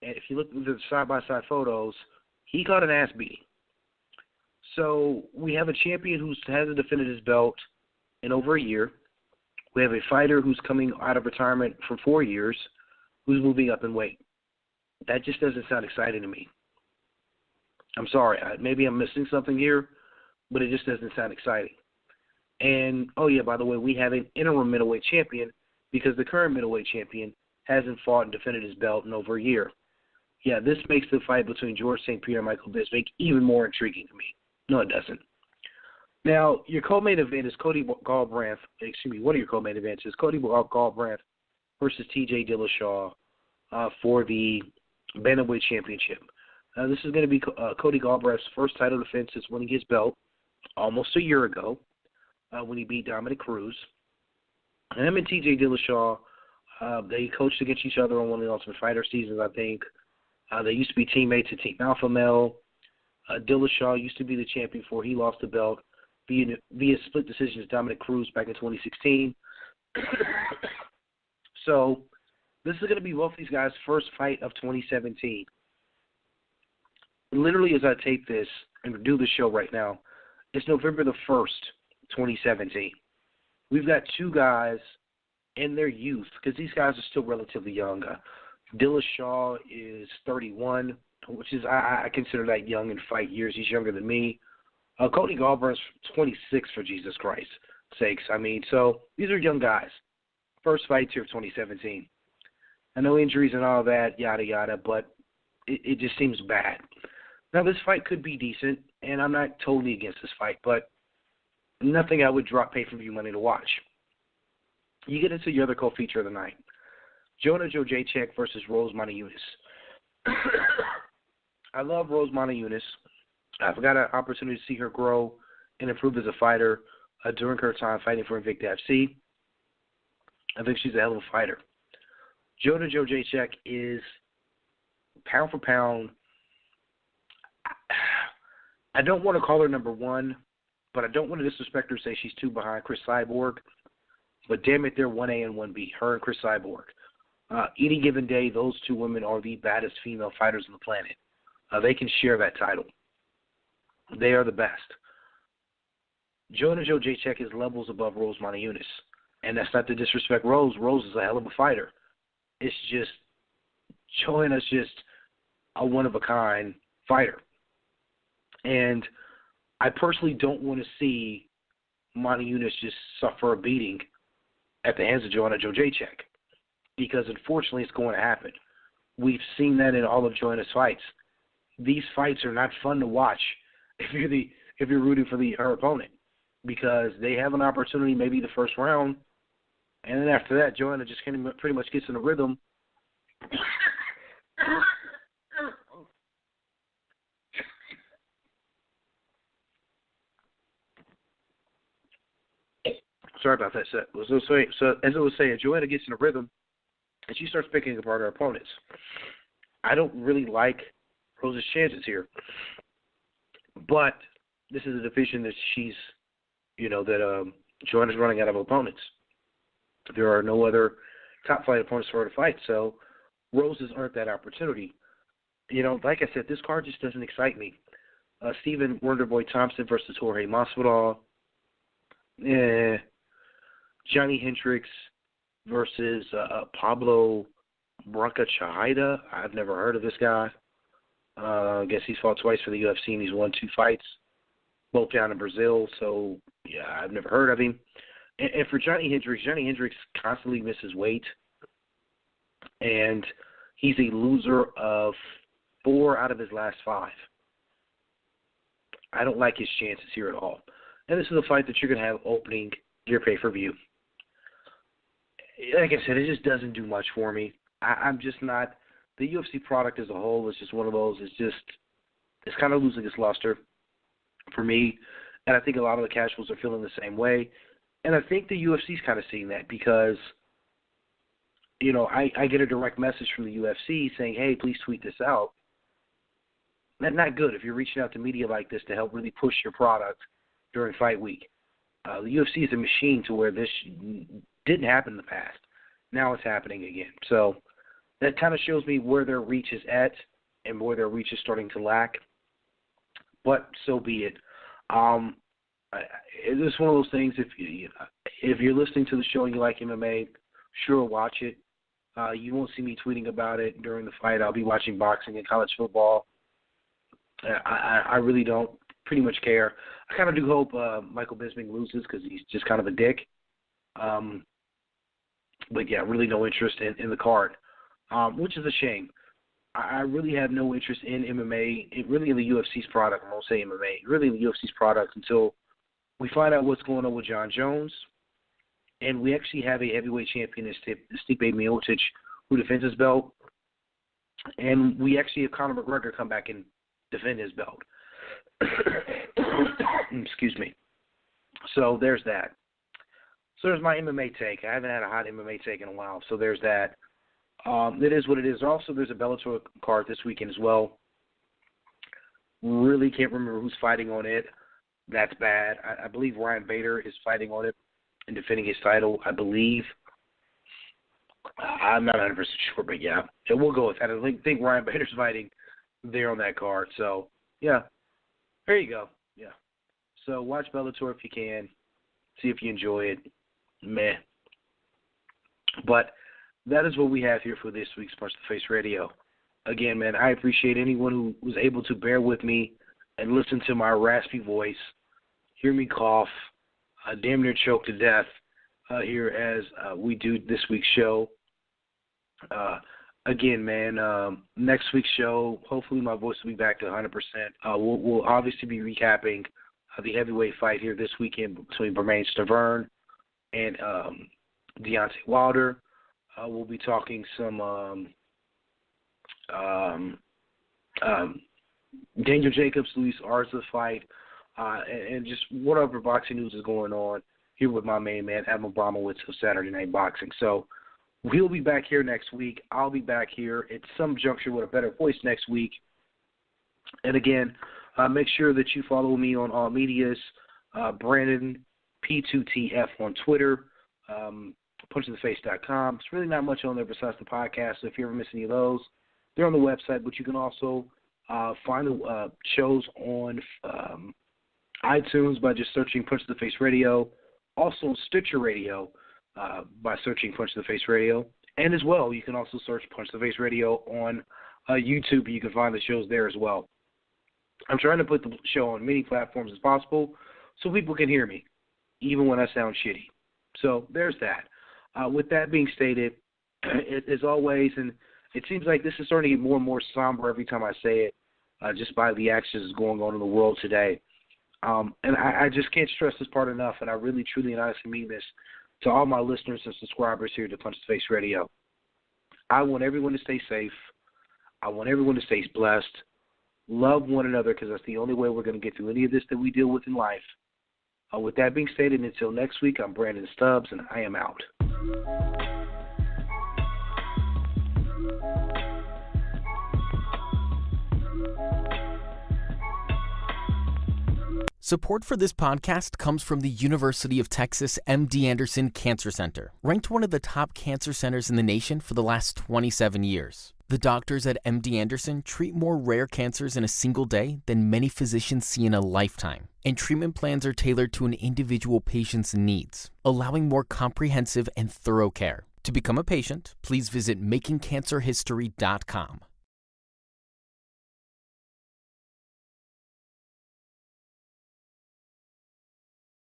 And if you look at the side-by-side photos, he caught an ass beating. So we have a champion who hasn't defended his belt in over a year. We have a fighter who's coming out of retirement for 4 years who's moving up in weight. That just doesn't sound exciting to me. I'm sorry. Maybe I'm missing something here, but it just doesn't sound exciting. And, oh, yeah, by the way, we have an interim middleweight champion because the current middleweight champion hasn't fought and defended his belt in over a year. Yeah, this makes the fight between George St. Pierre and Michael Bisping even more intriguing to me. No, it doesn't. Now, your co-main event is Cody Garbrandt. One of your co-main events is Cody Garbrandt versus T.J. Dillashaw for the Bantamweight Championship. This is going to be Cody Garbrandt's first title defense since winning his belt almost a year ago when he beat Dominic Cruz. And him and T.J. Dillashaw, they coached against each other on one of the Ultimate Fighter seasons, I think. They used to be teammates at Team Alpha Male. Dillashaw used to be the champion before he lost the belt via split decisions to Dominic Cruz back in 2016. So this is going to be both these guys' first fight of 2017. literally as I tape this and do the show right now, it's November the 1st, 2017. We've got two guys in their youth, because these guys are still relatively young. Dillashaw is 31, which is, I consider that young in fight years. He's younger than me. Cody Garbrandt 26, for Jesus Christ's sakes. I mean, so these are young guys. First fights here of 2017. I know injuries and all that, yada, yada, but it just seems bad. Now, this fight could be decent, and I'm not totally against this fight, but nothing I would drop pay-per-view money to watch. You get into your other co-feature of the night. Joanna Jędrzejczyk versus Rose Namajunas. I love Rose Namajunas. I've got an opportunity to see her grow and improve as a fighter during her time fighting for Invicta FC. I think she's a hell of a fighter. Joanna Jędrzejczyk is, pound for pound, I don't want to call her number one, but I don't want to disrespect her and say she's two behind Chris Cyborg. But damn it, they're 1A and 1B, her and Chris Cyborg. Any given day, those two women are the baddest female fighters on the planet. They can share that title. They are the best. Joanna Jędrzejczyk is levels above Rose Namajunas. And that's not to disrespect Rose. Rose is a hell of a fighter. It's just, Joanna's just a one-of-a-kind fighter. And I personally don't want to see Namajunas just suffer a beating at the hands of Joanna Jędrzejczyk, because unfortunately it's going to happen. We've seen that in all of Joanna's fights. These fights are not fun to watch if you're rooting for her opponent, because they have an opportunity maybe the first round, and then after that, Joanna just pretty much gets in a rhythm. Sorry about that. So as I was saying, Joanna gets in a rhythm, and she starts picking apart her opponents. I don't really like Rose's chances here, but this is a division that Joanna's running out of opponents. There are no other top flight opponents for her to fight, so Rose has earned that opportunity. Like I said, this card just doesn't excite me. Stephen Wonderboy Thompson versus Jorge Masvidal. Johnny Hendricks versus Pablo Brancachahida. I've never heard of this guy. I guess he's fought twice for the UFC, and he's won 2 fights, both down in Brazil. So, yeah, I've never heard of him. And for Johnny Hendricks constantly misses weight, and he's a loser of 4 out of his last 5. I don't like his chances here at all. And this is a fight that you're going to have opening your pay-per-view. Like I said, it just doesn't do much for me. I'm just not – the UFC product as a whole is just one of those. It's kind of losing its luster for me, and I think a lot of the casuals are feeling the same way. And I think the UFC's kind of seeing that because, I get a direct message from the UFC saying, hey, please tweet this out. That's not good if you're reaching out to media like this to help really push your product during fight week. The UFC is a machine to where this didn't happen in the past. Now it's happening again. So that kind of shows me where their reach is at and where their reach is starting to lack. But so be it. It's one of those things, if you're listening to the show and you like MMA, sure, watch it. You won't see me tweeting about it during the fight. I'll be watching boxing and college football. I really don't pretty much care. I kind of do hope Michael Bisping loses because he's just kind of a dick. But, yeah, really no interest in the card, which is a shame. I really have no interest in MMA, really in the UFC's product. I won't say MMA, really in the UFC's product until we find out what's going on with John Jones. And we actually have a heavyweight champion, Stipe Miocic, who defends his belt. And we actually have Conor McGregor come back and defend his belt. Excuse me. So there's that. So there's my MMA take. I haven't had a hot MMA take in a while, so there's that. It is what it is. Also, there's a Bellator card this weekend as well. Really can't remember who's fighting on it. That's bad. I believe Ryan Bader is fighting on it and defending his title, I believe. I'm not 100% sure, but yeah. We'll go with that. I think Ryan Bader's fighting there on that card. So, yeah, there you go. Yeah. So watch Bellator if you can. See if you enjoy it. Meh. But that is what we have here for this week's Punch the Face Radio. Again, man, I appreciate anyone who was able to bear with me and listen to my raspy voice, hear me cough, damn near choke to death here as we do this week's show. Again, man, next week's show, hopefully my voice will be back to 100%. We'll obviously be recapping the heavyweight fight here this weekend between Bermane Stiverne and Deontay Wilder. We'll be talking some Daniel Jacobs, Luis Arza fight, and just whatever boxing news is going on here with my main man, Adam Abramowitz of Saturday Night Boxing. So we'll be back here next week. I'll be back here at some juncture with a better voice next week. And again, make sure that you follow me on all medias, Brandon P2TF on Twitter, punchoftheface.com. It's really not much on there besides the podcast, so if you ever miss any of those, they're on the website, but you can also find the shows on iTunes by just searching Punch of the Face Radio, also Stitcher Radio by searching Punch of the Face Radio, and as well, you can also search Punch of the Face Radio on YouTube. You can find the shows there as well. I'm trying to put the show on many platforms as possible so people can hear me, even when I sound shitty. So there's that. With that being stated, as always, and it seems like this is starting to get more and more somber every time I say it, just by the actions going on in the world today. And I just can't stress this part enough, and I really, truly, and honestly mean this to all my listeners and subscribers here to Punch the Face Radio. I want everyone to stay safe. I want everyone to stay blessed. Love one another, because that's the only way we're going to get through any of this that we deal with in life. With that being stated, until next week, I'm Brandon Stubbs, and I am out. Support for this podcast comes from the University of Texas MD Anderson Cancer Center, ranked one of the top cancer centers in the nation for the last 27 years. The doctors at MD Anderson treat more rare cancers in a single day than many physicians see in a lifetime, and treatment plans are tailored to an individual patient's needs, allowing more comprehensive and thorough care. To become a patient, please visit makingcancerhistory.com.